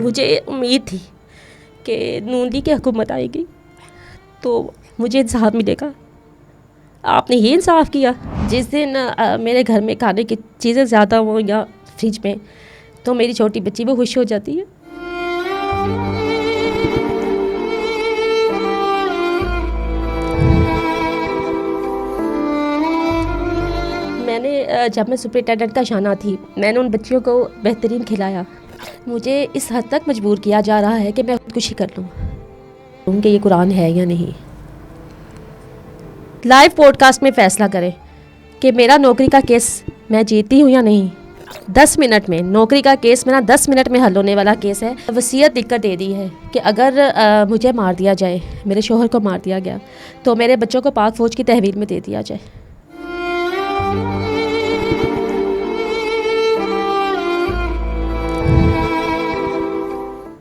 मुझे उम्मीद थी कि नून लीग की हुकूमत आएगी तो मुझे इंसाफ मिलेगा। आपने ये इंसाफ किया। जिस दिन मेरे घर में खाने की चीज़ें ज़्यादा हो या फ्रिज में, तो मेरी छोटी बच्ची वो खुश हो जाती है। जब मैं सुपरिटेंडेंट का शाना थी, मैंने उन बच्चियों को बेहतरीन खिलाया। मुझे इस हद तक मजबूर किया जा रहा है कि मैं खुदकुशी कर लूँ कि ये कुरान है या नहीं। लाइव पॉडकास्ट में फ़ैसला करें कि मेरा नौकरी का केस मैं जीती हूँ या नहीं। 10 मिनट में नौकरी का केस मेरा 10 मिनट में हल होने वाला केस है। वसीयत लिखकर दे दी है कि अगर मुझे मार दिया जाए, मेरे शोहर को मार दिया गया, तो मेरे बच्चों को पाक फ़ौज की तहवील में दे दिया जाए।